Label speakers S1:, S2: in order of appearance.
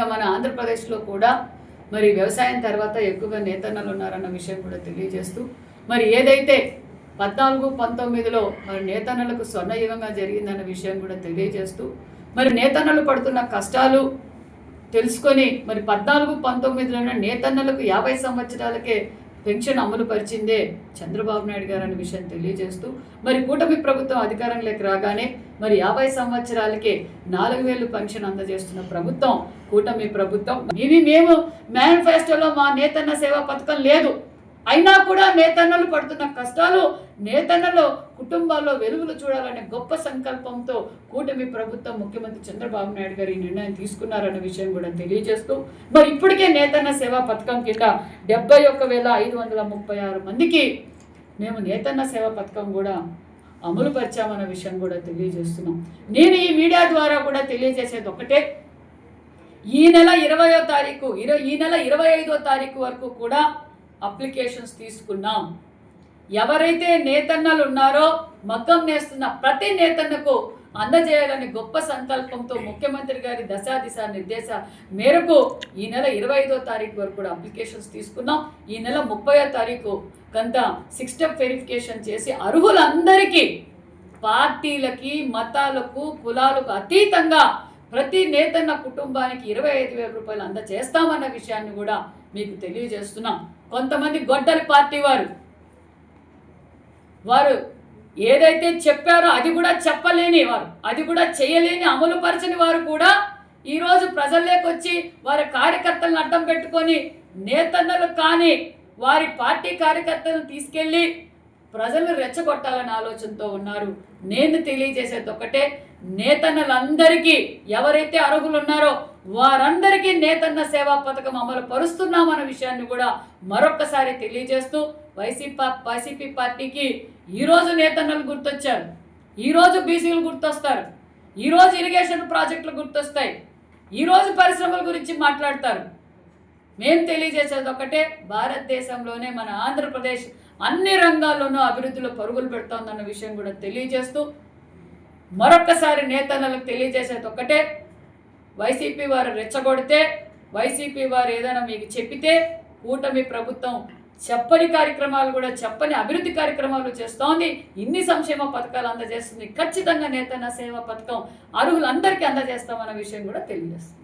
S1: మన ఆంధ్రప్రదేశ్లో కూడా మరి వ్యవసాయం తర్వాత ఎక్కువగా నేతన్నలు ఉన్నారన్న విషయం కూడా తెలియజేస్తూ మరి ఏదైతే 14-19లో మరి నేతన్నలకు స్వర్ణయుగంగా జరిగిందన్న విషయం కూడా తెలియజేస్తూ మరి నేతన్నలు పడుతున్న కష్టాలు తెలుసుకొని మరి 14-19లోనే నేతన్నలకు 50 సంవత్సరాలకే పెన్షన్ అమలు పరిచిందే చంద్రబాబు నాయుడు గారు అనే విషయం తెలియజేస్తూ మరి కూటమి ప్రభుత్వం అధికారంలోకి రాగానే మరి 50 సంవత్సరాలకే 4000 పెన్షన్ అందజేస్తున్న ప్రభుత్వం కూటమి ప్రభుత్వం. మేము మేనిఫెస్టోలో మా నేతన్న సేవా పథకం లేదు, అయినా కూడా నేతన్నలు పడుతున్న కష్టాలు, నేతన్నలు కుటుంబాల్లో వెలుగులు చూడాలనే గొప్ప సంకల్పంతో కూటమి ప్రభుత్వం ముఖ్యమంత్రి చంద్రబాబు నాయుడు గారు ఈ నిర్ణయం తీసుకున్నారన్న విషయం కూడా తెలియజేస్తూ మరి ఇప్పటికే నేతన్న సేవా పథకం కింద 71,536 మందికి మేము నేతన్న సేవా పథకం కూడా అమలు పరిచామన్న విషయం కూడా తెలియజేస్తున్నాం. నేను ఈ మీడియా ద్వారా కూడా తెలియజేసేది ఒకటే, ఈ నెల 20వ తారీఖు ఈ నెల 25వ తారీఖు వరకు కూడా అప్లికేషన్స్ తీసుకున్నాం. ఎవరైతే నేతన్నలు ఉన్నారో మగ్గం నేస్తున్న ప్రతి నేతన్నకు అందజేయాలని గొప్ప సంకల్పంతో ముఖ్యమంత్రి గారి దశాదిశ నిర్దేశ మేరకు ఈ నెల 25వ తారీఖు వరకు కూడా అప్లికేషన్స్ తీసుకున్నాం. ఈ నెల 30వ తారీఖు కంత 6 స్టెప్ వెరిఫికేషన్ చేసి అర్హులందరికీ పార్టీలకి మతాలకు కులాలకు అతీతంగా ప్రతి నేతన్న కుటుంబానికి 25,000 రూపాయలు అందజేస్తామన్న విషయాన్ని కూడా మీకు తెలియజేస్తున్నాం. కొంతమంది గొడ్డలి పార్టీ వారు ఏదైతే చెప్పారో అది కూడా చెప్పలేని వారు, అది కూడా చేయలేని అమలుపరచని వారు కూడా ఈరోజు ప్రజల్లోకి వచ్చి వారి కార్యకర్తలను అడ్డం పెట్టుకొని నేతన్నలు కానీ వారి పార్టీ కార్యకర్తలను తీసుకెళ్ళి ప్రజలను రెచ్చగొట్టాలనే ఆలోచనతో ఉన్నారు. నేను తెలియజేసేది ఒకటే, నేతన్నలందరికీ ఎవరైతే అర్హులు ఉన్నారో వారందరికీ నేతన్న సేవా పథకం అమలు పరుస్తున్నామన్న విషయాన్ని కూడా మరొక్కసారి తెలియజేస్తూ వైసీపీ పార్టీకి ఈరోజు నేతన్నలు గుర్తొచ్చారు, ఈరోజు బీసీలు గుర్తొస్తారు, ఈరోజు ఇరిగేషన్ ప్రాజెక్టులు గుర్తొస్తాయి, ఈరోజు పరిశ్రమల గురించి మాట్లాడతారు. మేము తెలియజేసేది ఒకటే, భారతదేశంలోనే మన ఆంధ్రప్రదేశ్ అన్ని రంగాల్లోనూ అభివృద్ధిలో పరుగులు పెడుతోందన్న విషయం కూడా తెలియజేస్తూ మరొక్కసారి నేతన్నలకు తెలియజేసేది ఒకటే, వైసీపీ వారు రెచ్చగొడితే, వైసీపీ వారు ఏదైనా మీకు చెప్పితే కూటమి ప్రభుత్వం చెప్పని కార్యక్రమాలు కూడా చెప్పని అభివృద్ధి కార్యక్రమాలు చేస్తోంది, ఇన్ని సంక్షేమ పథకాలు అందజేస్తుంది. ఖచ్చితంగా నేతన్న సేవా పథకం అర్హులందరికీ అందజేస్తామన్న విషయం కూడా తెలియజేస్తుంది.